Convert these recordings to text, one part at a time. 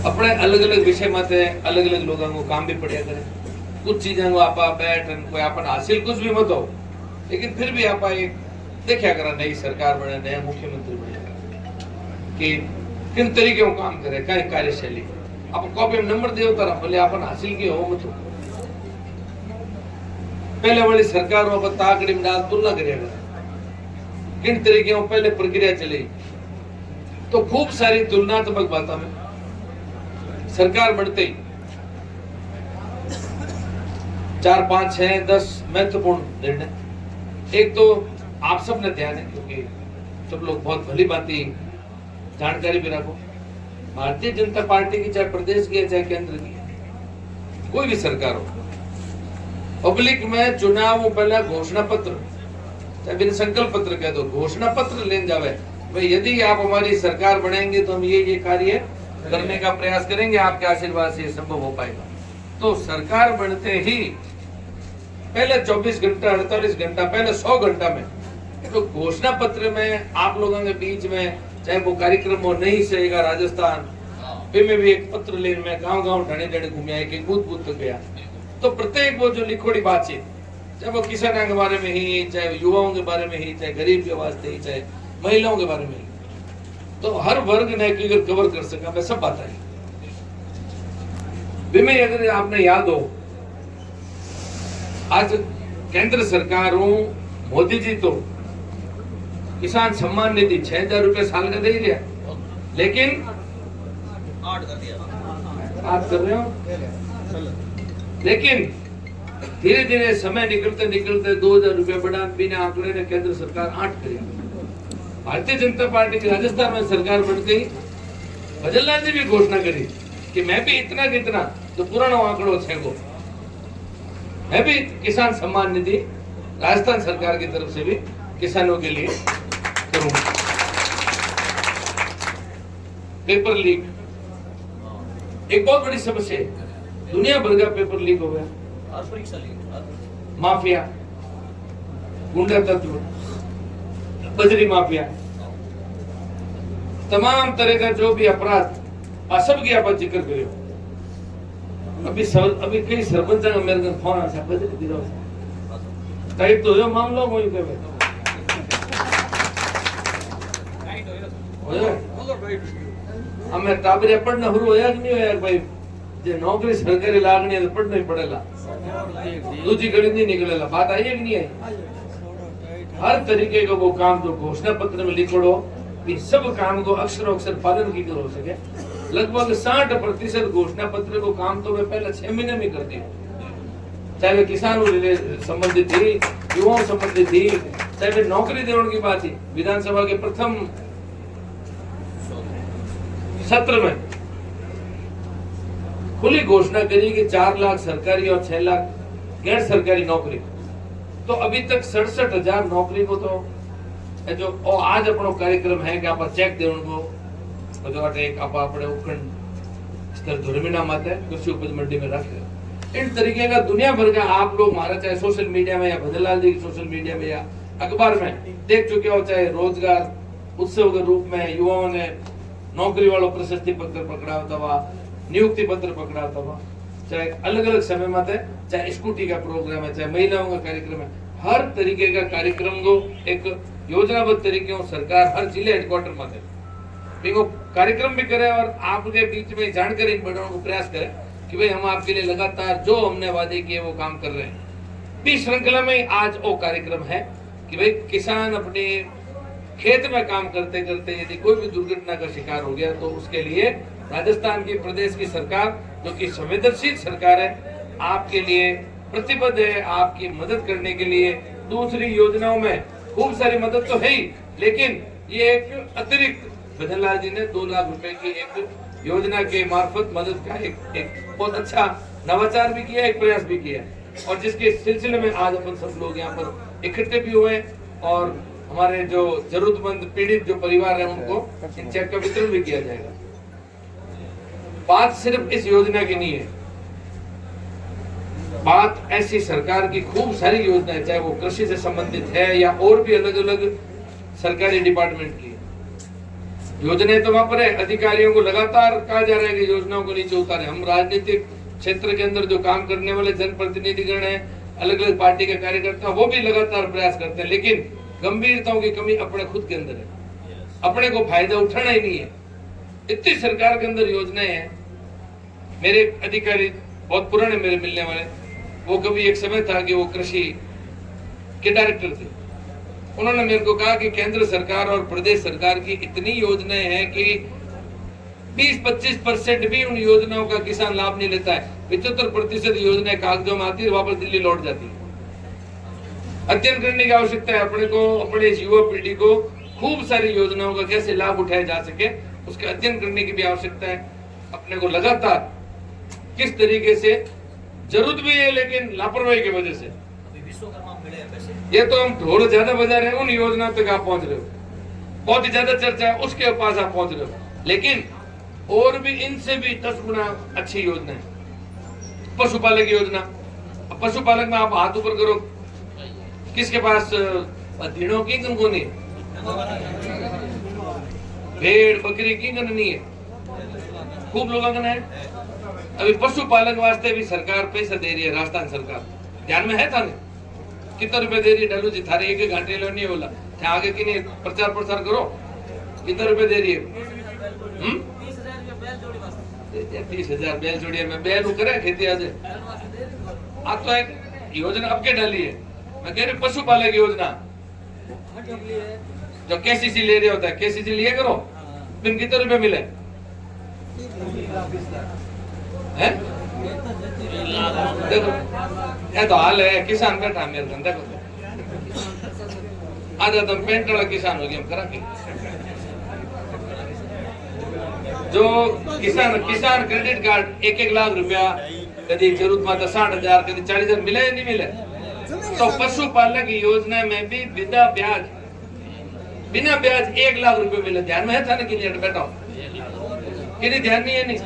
अपने अलग अलग विषय माते अलग अलग लोगों को काम भी पड़िया करे। कुछ चीजें आप बैठ कोई अपन हासिल कुछ भी मत हो, लेकिन फिर भी आप एक देखा करा नई सरकार बने, नया मुख्यमंत्री बने कि किन तरीके को काम करे, कई कार्यशैली आप कॉपी में नंबर दे उतारा भले अपन हासिल किए हो मत। पहले वाली सरकार में ताकड़ी में डाल तुलना करेगा किन तरीके में पहले प्रक्रिया चली, तो खूब सारी तुलनात्मक बातों में सरकार बढ़ते ही 4, 5, 6, 10 महत्वपूर्ण निर्णय। एक तो आप सब ने ध्यान है, क्योंकि सब लोग बहुत भली भांति जानकारी भी रखो, भारतीय जनता पार्टी की चाहे प्रदेश की है चाहे केंद्र की है, कोई भी सरकार हो, पब्लिक में चुनाव पहले घोषणा पत्र चाहे बिना संकल्प पत्र कह दो, घोषणा पत्र लेने जावे भाई यदि आप हमारी सरकार बनेंगे तो हम ये कार्य करने का प्रयास करेंगे, आपके आशीर्वाद से संभव हो पाएगा। तो सरकार बनते ही पहले 24 घंटा 48 घंटा पहले 100 घंटा में तो घोषणा पत्र में आप लोगों के बीच में चाहे वो कार्यक्रम हो नहीं सहेगा, राजस्थान में भी एक पत्र लेने में गांव गांव ढाणे ढाणे घूमया, एक बूथ बूथ तक गया, तो प्रत्येक वो जो लिखोड़ी बातचीत चाहे वो किसानों के बारे में ही, चाहे युवाओं के बारे में ही, चाहे गरीब के वास्ते ही, चाहे महिलाओं के बारे में ही, तो हर वर्ग ने कवर कर सका मैं सब बात आई। अगर आपने याद हो आज केंद्र सरकार मोदी जी तो किसान सम्मान निधि 6,000 रुपए साल का दे दिया, लेकिन 8 कर दिया, 8 कर रहे हो, लेकिन धीरे धीरे समय निकलते निकलते 2,000 रुपए बढ़ा बिना आंकड़े ने केंद्र सरकार 8 कर। भारतीय जनता पार्टी की राजस्थान में सरकार बन गई, भजनलाल जी भी घोषणा करी कि मैं भी इतना कितना तो पुराना आंकड़ो छे गो, मैं भी किसान सम्मान निधि राजस्थान सरकार की तरफ से भी किसानों के लिए करूंगा। पेपर लीक एक बहुत बड़ी समस्या है, दुनिया भर का पेपर लीक हो गया, और परीक्षा लीक, माफिया, गुंडा तत्व, बजरी माफिया, तमाम तरह का जो भी अपराध सब की आप जिक्र करियो। अभी कई सरपंच का मेरे को फोन आया, बजरी दिलाओ टाइप तो हो मामला कोई के हमें टाबरे पढ़ना शुरू होया कि नहीं होया भाई, जे नौकरी सरकारी लागनी है तो पढ़ना ही पड़ेगा, दूसरी गणित नहीं निकलेगा। बात आई है कि नहीं आई? हर तरीके का वो काम जो घोषणा पत्र में लिखो कि सब काम को अक्षर अक्षर पालन की हो सके, लगभग 60% घोषणा पत्र को काम तो मैं पहले 6 महीने में कर दिया, चाहे वे किसानों से संबंधित थी, युवाओं संबंधित थी, चाहे वे नौकरी देने की बात थी। विधानसभा के प्रथम सत्र में खुली घोषणा करी कि 4 लाख सरकारी और 6 लाख गैर सरकारी नौकरी, तो अभी तक 67,000 नौकरी को तो जो आज अपनो कार्यक्रम है कि आप चेक दे उनको जो एक आप अपने उपखंड स्तर धर्मिना माते कृषि उपज मंडी में रखे। इन तरीके का दुनिया भर का आप लोग हमारा चाहे सोशल मीडिया में या भजनलाल जी की सोशल मीडिया में या अखबार में देख चुके हो, चाहे रोजगार उत्सव के रूप में युवाओं ने नौकरी वालों प्रशस्ति पत्र पकड़ा होता हुआ, नियुक्ति पत्र पकड़ा होता हुआ, चाहे अलग अलग समय में थे, चाहे स्कूटी का प्रोग्राम है, चाहे महिलाओं का कार्यक्रम है, हर तरीके का कार्यक्रम को एक योजनाबद्ध तरीके से सरकार हर जिले हेडक्वार्टर में थे कार्यक्रम भी करे और आपके बीच में जानकारी बढ़ाने को प्रयास करे कि भाई हम आपके लिए लगातार जो हमने वादे किए वो काम कर रहे हैं। इस श्रृंखला में आज वो कार्यक्रम है कि भाई किसान अपने खेत में काम करते करते यदि कोई भी दुर्घटना का शिकार हो गया तो उसके लिए राजस्थान की प्रदेश की सरकार जो कि संवेदनशील सरकार है आपके लिए प्रतिबद्ध है, आपकी मदद करने के लिए। दूसरी योजनाओं में खूब सारी मदद तो है ही, लेकिन ये एक अतिरिक्त भजनलाल जी ने 2 लाख रुपए की एक योजना के मार्फत मदद का एक बहुत अच्छा नवाचार भी किया, एक प्रयास भी किया, और जिसके सिलसिले में आज अपन सब लोग यहाँ पर इकट्ठे भी हुए और हमारे जो जरूरतमंद पीड़ित जो परिवार है उनको इन चेक का वितरण भी किया जाएगा। बात सिर्फ इस योजना की नहीं है, बात ऐसी सरकार की खूब सारी योजनाएं, चाहे वो कृषि से संबंधित है या और भी अलग अलग सरकारी डिपार्टमेंट की, योजनाएं तो वहां पर है, अधिकारियों को लगातार कहा जा रहा है कि योजनाओं को नीचे उतारे। हम राजनीतिक क्षेत्र के अंदर जो काम करने वाले जनप्रतिनिधिगण हैं, अलग अलग पार्टी के कार्यकर्ता, वो भी लगातार प्रयास करते हैं, लेकिन गंभीरताओं की कमी अपने खुद के अंदर है। अपने को फायदा उठाना ही नहीं है। इतनी सरकार के अंदर योजनाएं हैं। मेरे अधिकारी बहुत पुराने मेरे मिलने वाले, वो कभी एक समय था कि वो कृषि के डायरेक्टर थे। उन्होंने मेरे को कहा कि केंद्र सरकार और प्रदेश सरकार की इतनी योजनाएं हैं कि 20-25% भी उन योजनाओं का किसान लाभ नहीं लेता है। 75% योजनाएं कागजों में आती है, वापस दिल्ली लौट जाती है। अध्ययन करने की आवश्यकता है अपने को, अपने इस युवा पीढ़ी को खूब सारी योजनाओं का कैसे लाभ उठाया जा सके, उसके अध्ययन करने की भी आवश्यकता है। अपने को लगातार किस तरीके से जरूरत भी है, लेकिन लापरवाही की वजह से अभी विश्वकर्मा मिले हैं पैसे। ये तो हम ढोल ज्यादा बजा रहे हैं, उन योजनाओं तक आप पहुंच रहे हो, बहुत ही ज्यादा चर्चा है उसके पास आप पहुंच रहे हो, लेकिन और भी इनसे भी 10 गुना अच्छी योजना है। पशुपालक योजना, पशुपालक में आप हाथ ऊपर करो, किसके पास धीणों की गन को नहीं, भेड़ बकरी की गन नहीं है, खूब लोगों का है। अभी पशुपालक वास्ते भी सरकार पैसा दे रही है, राजस्थान सरकार ध्यान में है था नहीं कितना रुपए दे रही है। डालू जी थारे एक घंटे लो नहीं बोला आगे की नहीं प्रचार प्रसार करो, कितना रुपए दे रही है? 30,000 बैल जोड़ी में बैल करे खेती आज आप तो एक योजना अब के डाली है। मैं कह रही पशुपालक योजना जो केसीसी ले रहे होता है, केसीसी लिए करो, फिर कितने रुपए मिले हैं? देखो ये तो हाल है, किसान बैठा मेरे को देखो, आज तुम पेंट वाला किसान हो गया हम करा के। जो किसान क्रेडिट कार्ड 1-1 लाख रुपया कभी जरूरत में 60,000 कभी 40,000 मिले या नहीं मिले? तो पशुपालक योजना में भी बिना ब्याज 1 लाख रुपए मिले। ध्यान में है था ना कि नहीं बैठा कि नहीं? ध्यान नहीं है नहीं।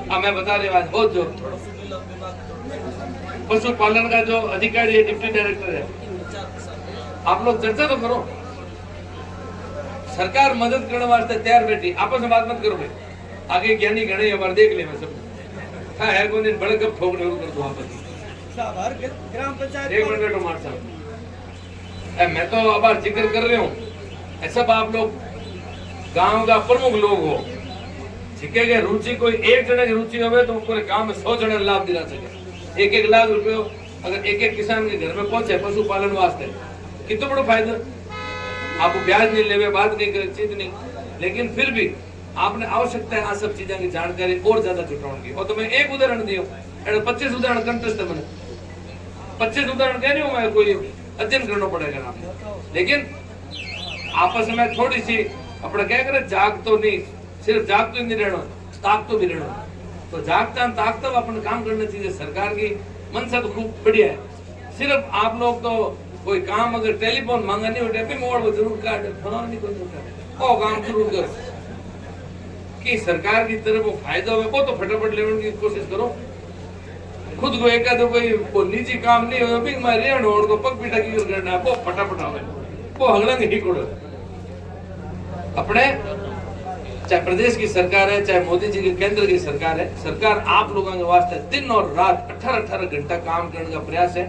अब मैं बता रहा हूँ, बहुत जो पशुपालन का जो अधिकारी है, डिप्टी डायरेक्टर है, आप लोग चर्चा तो करो। सरकार मदद करने वास्ते तैयार बैठी, आपस में बात मत करो भाई। आगे ज्ञानी गणे हमारे देख ले, मैं सब हाँ है कौन दिन बड़े कब ठोकने कर दो आपस ग्राम पंचायत 1 मिनट बैठो मार साहब। मैं तो अब जिक्र कर रही हूँ, सब आप लोग गांव का प्रमुख लोग हो, ठीक है? रुचि कोई एक जने की रुचि हो तो पूरे गांव में 100 जने लाभ दिला सके। 1-1 लाख रुपए अगर एक किसान के घर में पहुंचे पशुपालन वास्ते, कितना बड़ा फायदा। आपको ब्याज नहीं लेवे, बात नहीं करे, चीज नहीं, लेकिन फिर भी आपने आवश्यकता है आ सब चीजों की जानकारी और ज्यादा जुटाने की। और तो मैं एक उदाहरण दियो, 25 उदाहरण कंटेस्ट है मैंने, 25 उदाहरण कह रही हूँ मैं, कोई अध्ययन करना पड़ेगा आपको। लेकिन आपस में थोड़ी सी अपना क्या करे, जाग तो नहीं, सिर्फ जाग तो नहीं रहना, ताक तो भी रहना। तो जागता ताकता अपन काम करना चाहिए। सरकार की मनसा तो खूब बढ़िया है, सिर्फ आप लोग तो कोई काम अगर टेलीफोन मांगा नहीं उठे भी मोड़ वो जरूर काट फलाना नहीं कोई उठा वो काम जरूर करो कि सरकार की तरफ वो फायदा हो, वो तो फटाफट लेने की कोशिश करो। खुद को एक कोई निजी काम नहीं हो भी मैं और को पग पीटा की करना, वो फटाफट आवे, वो हगड़ंग ही कोड़ो। अपने चाहे प्रदेश की सरकार है, चाहे मोदी जी की केंद्र की सरकार है, सरकार आप लोगों के वास्ते दिन और रात 18-18 घंटा काम करने का प्रयास है।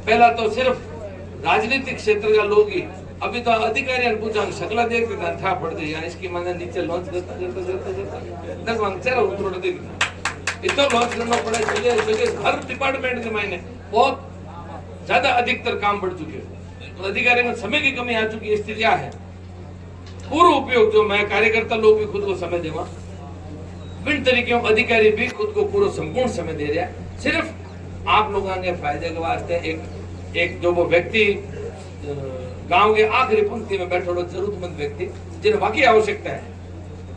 पहला तो सिर्फ राजनीतिक क्षेत्र का लोग ही, अभी तो अधिकारी पूछा शकला देखते था था पड़ गई इसकी मैंने नीचे लॉन्च करता इतना लॉन्च करना पड़ा चाहिए। हर डिपार्टमेंट के मायने बहुत ज्यादा अधिकतर काम बढ़ चुके हैं, तो अधिकारियों में समय की कमी आ चुकी है। स्थितियां है पूरा उपयोग जो मैं कार्यकर्ता लोग भी खुद को समय देवा, विभिन्न तरीके अधिकारी भी खुद को पूरा संपूर्ण समय दे रहा है, सिर्फ आप लोगों के फायदे के वास्ते। एक जो वो व्यक्ति गांव के आखिरी पंक्ति में बैठे जरूरतमंद व्यक्ति जिन्हें वाकई आवश्यकता है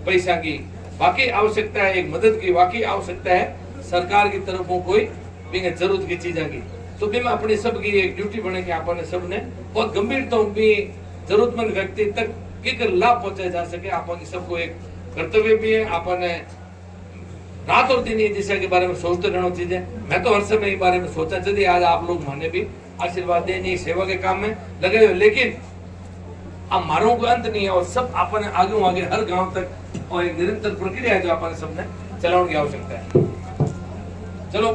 पैसा की, वाकई आवश्यकता है एक मदद की, वाकई आवश्यकता है सरकार की तरफों कोई भी जरूरत की चीजें की, तो भी मैं अपनी सबकी एक ड्यूटी बने कि आपने सबने बहुत गंभीरता भी जरूरतमंद व्यक्ति तक किकर लाभ पहुंचाया जा सके। आपकी सबको एक कर्तव्य भी है, आपने रात और दिन ये दिशा के बारे में सोचते रहना चाहिए। मैं तो हर समय इस बारे में सोचा चाहिए, आज आप लोग माने भी आशीर्वाद देने सेवा के काम में लगे हुए, लेकिन આ મારો કોઈ અંત નહીં और सब આપણને आगे हर गांव तक और एक निरंतर प्रक्रिया है जो આપણને सबने चलाने की आवश्यकता है। चलो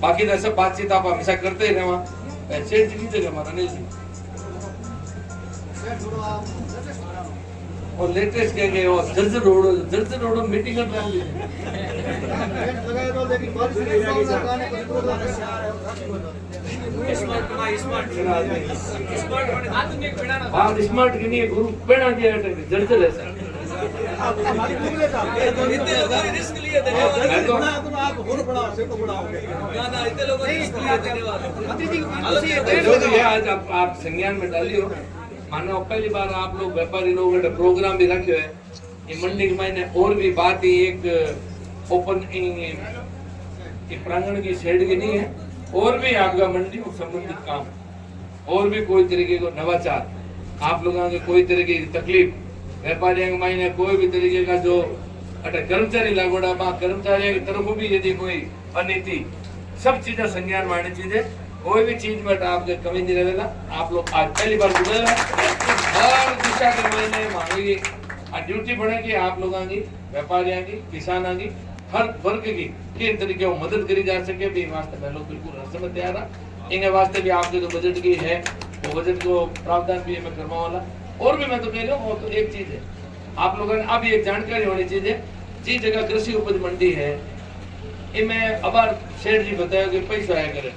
बाकी तो सब बातचीत आप हमेशा करते ही रहे। सेठ जी की जगह हमारा अनिल जी और लेटेस्ट क्या गए और जर्जर रोड मीटिंग कर रहे हैं। बात स्मार्ट की नहीं है, गुरु पेड़ा दिया है जर्जर है सर। रिस्क लिए धन्यवाद। जो भी है आज आप संज्ञान में डालियो। मानो पहली बार आप लोग व्यापारी लोग प्रोग्राम भी रखे है ये मंडी के महीने और भी बात ही एक ओपन प्रांगण की शेड की नहीं है और भी आपका मंडी को संबंधित काम और भी कोई तरीके को नवाचार आप लोगों के कोई तरीके की तकलीफ व्यापारियों के महीने कोई भी तरीके का जो अटे कर्मचारी लागोड़ा कर्मचारियों की तरफ भी यदि कोई अनीति सब चीजें संज्ञान में आनी चीजें कोई भी चीज में आपके कमी नहीं रहेगा। आप लोग आज पहली बार जुड़े हर दिशा के महीने मांगेगी ड्यूटी बढ़ेगी आप लोगों की व्यापारियों की किसानों की हर वर्ग की किन तरीके वो मदद करी जा सके भी वास्ते में लोग बिल्कुल रस्म तैयार है। इनके वास्ते भी आपके जो बजट की है वो बजट को प्रावधान भी मैं करवा वाला और भी मैं तो कह रहा हूँ तो एक चीज है आप लोगों ने अब एक जानकारी होनी चाहिए जिस जगह कृषि उपज मंडी है इनमें अब शेठ जी बताया कि पैसा आया करे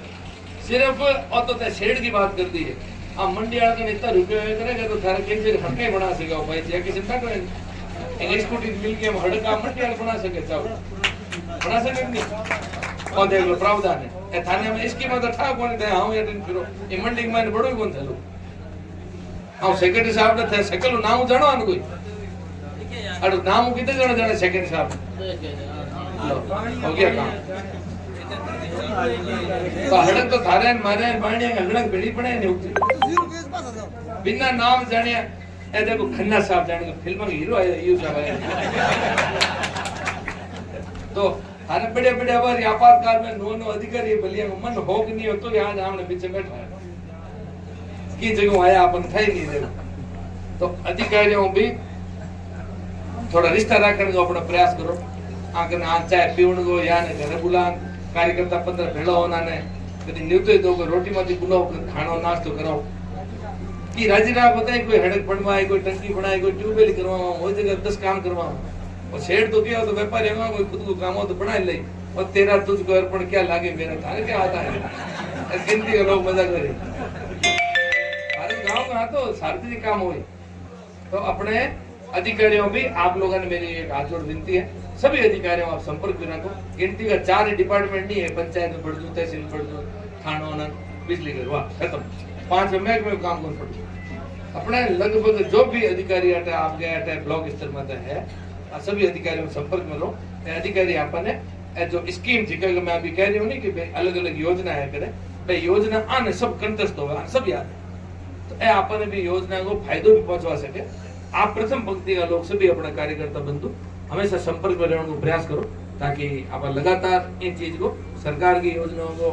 सिर्फ और तो शेड की बात कर दी है। अब मंडी वाला का इतना रुपये करेगा तो थारा केंद्र हड़के बना सकेगा भाई जी किसी बैठो एक स्कूटी मिल के हम हड़का मंडी वाला बना सके चाहो बना सके नहीं और देख लो प्रावधान है ए थाने में इसकी मत ठा कोन दे हां ये दिन फिरो ये मंडी में बड़ो कोन थलो हां सेक्रेटरी साहब ने थे सकल नाम जानो आन कोई अरे नाम कितने जण जाने सेक्रेटरी साहब हो गया काम तो हड़क तो थारे मारे बाणिया हड़क बेड़ी पड़े ने बिना नाम जाने ए देखो खन्ना साहब जाने को फिल्म में हीरो है यू साहब है तो थारे बड़े बड़े बार आपातकाल में नो अधिकारी बलिया मन हो कि नहीं हो तो यहां हमने पीछे बैठा है की जगह आया अपन थाई नहीं दे तो अधिकारियों भी थोड़ा रिश्ता रखने को अपना प्रयास करो आकर आ चाय पीवण को या ने घरे बुलान कार्यकर्ता 15 भेड़ो होना ने कदी न्यूते दो को रोटी माती बुलाओ खानो नाश्तो कराओ की राजीनामा बताए कोई हड़क बनवाए कोई टंकी बनाए कोई ट्यूबवेल करवाओ वो जगह 10 काम करवाओ और शेड तो क्या तो व्यापारी है कोई खुद को काम हो तो बना ले और तेरा तुझको अर्पण क्या लागे मेरा थारे क्या आता है गिनती के लोग मजा करे हमारे गांव में तो सार्वजनिक काम होए तो अपने अधिकारियों भी आप लोगों ने मेरी एक हाथ जोड़ विनती है सभी अधिकारियों आप संपर्क भी रखो गिनती का 4 डिपार्टमेंट नहीं है पंचायत में बढ़ दो तहसील बढ़ दो थाना होना बिजली करवा खत्म 5 महकमे में काम कर पड़ो अपने लगभग जो भी अधिकारी अटे आप गए अटे ब्लॉक स्तर में है सभी अधिकारियों संपर्क में लो अधिकारी आपने जो स्कीम थी क्योंकि मैं अभी कह रही हूँ नहीं कि भाई अलग अलग योजना है करे भाई योजना आने सब कंटस्ट होगा सब याद है तो ए आपने भी योजना को फायदो भी पहुंचवा सके आप प्रथम पंक्ति का लोग सभी अपना कार्यकर्ता बंधु हमेशा संपर्क में रहने को प्रयास करो ताकि आप लगातार इन चीज को सरकार की योजनाओं को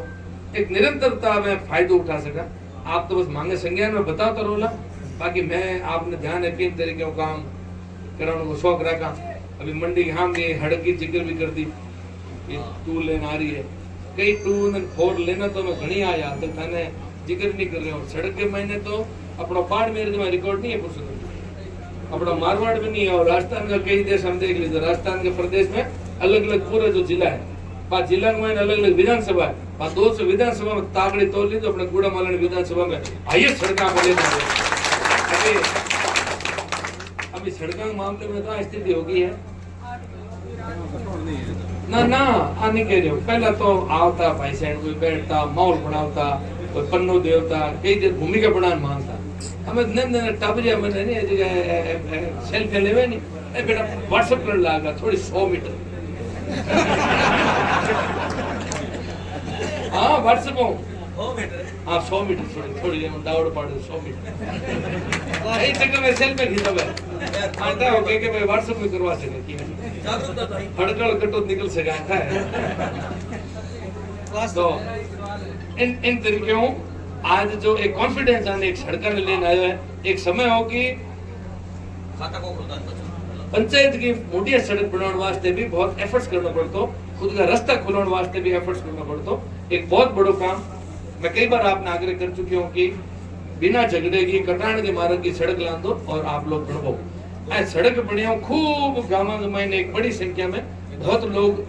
एक निरंतरता में फायदो उठा सका। आप तो बस मांगे संज्ञान में बताता रहो बाकी मैं आपने ध्यान है किन तरीके का काम कराने को शौक रखा। अभी मंडी हम ये हड़क की जिक्र भी कर दी 2 लेन आ रही है कई 2 और 4 लेना तो मैं घनी आया तो थाने जिक्र नहीं कर रहे हो सड़क के महीने तो अपना बाड़मेर में रिकॉर्ड नहीं है पुरुषोत्तम अपना मारवाड़ में नहीं है और राजस्थान का कई देश हम देख लीजिए राजस्थान के प्रदेश में अलग अलग पूरा जो जिला है पांच जिला में अलग अलग विधानसभा है 200 विधानसभा में ताकड़ी तोड़ ली तो अपने गुड़ा मालन विधानसभा में हाईएस्ट सड़क पे लेना है। अभी सड़कों के मामले में तो स्थिति होगी है ना ना आने के लिए पहला तो आवता भाई सैन कोई बैठता माहौल बनावता कोई पन्नो देवता कई देर भूमिका बनान मानता हमें नंद टाबरिया में नहीं जगह सेल्फी लेवे नहीं ए बेटा व्हाट्सएप कर लागा थोड़ी 100 मीटर हाँ व्हाट्सएप हो 100 मीटर थोड़ी दावड़ पाड़े 100 मीटर यही जगह में सेल्फी खींचा है आता हो के भाई व्हाट्सएप में करवा सके कि हड़कड़ कटो निकल सके आता है तो इन तरीकों आज जो एक कॉन्फिडेंस आने एक सड़का ने लेने आयो है, एक समय हो कि खाता को खुलता है पंचायत की मोटी सड़क बनाने वास्ते भी बहुत एफर्ट्स करना पड़तो, खुद का रास्ता खोलने वास्ते भी एफर्ट्स करना पड़तो। एक बहुत बड़ो काम मैं कई बार आपने आग्रह कर चुकी हूँ कि बिना झगड़े की कटाण के मार्ग की सड़क ला दो और आप लोग बनवाओ। आज सड़क बनी हो खूब गाँव में एक बड़ी संख्या में बहुत लोग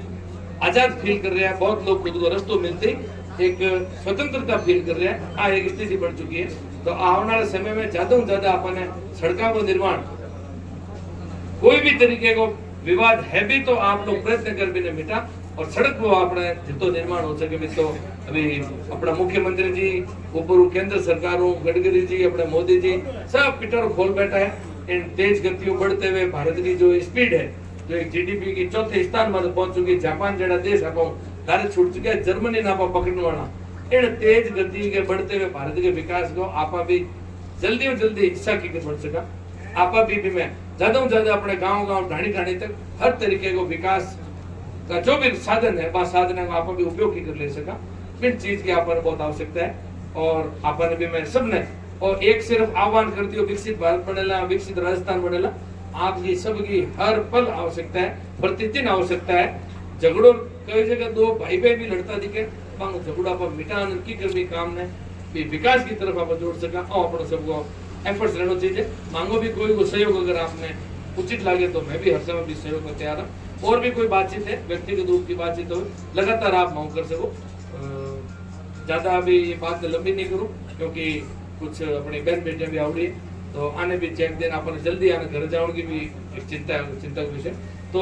आजाद फील कर रहे हैं, बहुत लोग खुद को रास्तों मिलते एक स्वतंत्रता फील कर रहे हैं। आ एक स्थिति बन चुकी है। तो आने वाले समय में ज्यादा से ज्यादा अपने सड़कों का निर्माण, कोई भी तरीके को विवाद है भी तो आप लोग प्रयत्न कर भी मिटा और सड़क को अपने जितो निर्माण हो सके भी तो अभी अपना मुख्यमंत्री जी ऊपर केंद्र सरकार गडकरी जी अपने मोदी जी सब पिटर खोल बैठा है। इन तेज गतियों बढ़ते हुए भारत की जो स्पीड है, जो एक जीडीपी की चौथे स्थान पर पहुंच चुकी, जापान जड़ा देश आप भारत छूट चुका है, जर्मनी ना पकड़ने वाला। इन तेज गति के बढ़ते हुए भारत के विकास को आप भी जल्दी और जल्दी हिस्सा की बढ़ सका। आप भी मैं ज्यादा से ज्यादा अपने गांव ढाणी ढाणी तक हर तरीके को विकास का जो भी साधन है वह साधन को आप भी उपयोग की कर ले सका। इन चीज की आप बहुत आवश्यकता है और आपने भी मैं सबने और एक सिर्फ आह्वान करती हूँ, विकसित भारत बनेला, विकसित राजस्थान बनेला, आपकी सबकी हर पल आवश्यकता है, प्रतिदिन आवश्यकता है। झगड़ो कई जगह दो भाई बहन भी लड़ता दिखे, झगड़ा पर मिटान की करनी काम ने विकास की तरफ आप जोड़ सका और अपने सबको एफर्ट्स रहना चाहिए। मांगो भी कोई को सहयोग अगर आपने उचित लगे तो मैं भी हर समय भी सहयोग में तैयार हूँ। और भी कोई बातचीत है व्यक्तिगत रूप की बातचीत हो लगातार आप मांग कर सको। ज्यादा अभी ये बात लंबी नहीं करूँ क्योंकि कुछ अपनी बहन बेटियां भी आवड़ी है तो आने भी चेक देना अपने जल्दी आने घर जाने की भी एक चिंता का विषय। तो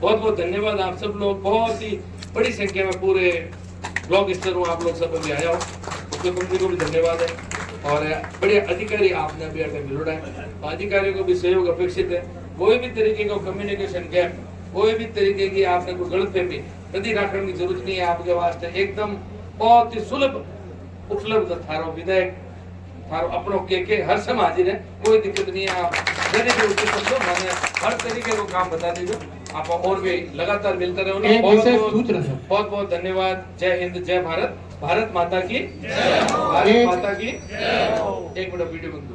बहुत बहुत धन्यवाद आप सब लोग, बहुत ही बड़ी संख्या में पूरे ब्लॉक स्तर हूँ आप लोग सब अभी आया हो, मुख्यमंत्री को भी धन्यवाद है और बड़े अधिकारी आपने अभी आगे मिलोड़ा है। तो अधिकारियों को भी सहयोग अपेक्षित है। कोई भी तरीके का कम्युनिकेशन गैप, कोई भी तरीके की आपने कोई गलतफहमी कभी रखने की जरूरत नहीं है। आपके वास्ते एकदम बहुत ही सुलभ उपलब्ध थारो विधायक थारो अपनों के हर समय हाजिर है, कोई दिक्कत नहीं है। आप जल्दी उसके समझो, मैंने हर तरीके को काम बता दीजिए। आप और भी लगातार मिलते रहो। बहुत बहुत धन्यवाद। जय हिंद, जय भारत, भारत माता की, भारत माता की। एक मिनट वीडियो बंद।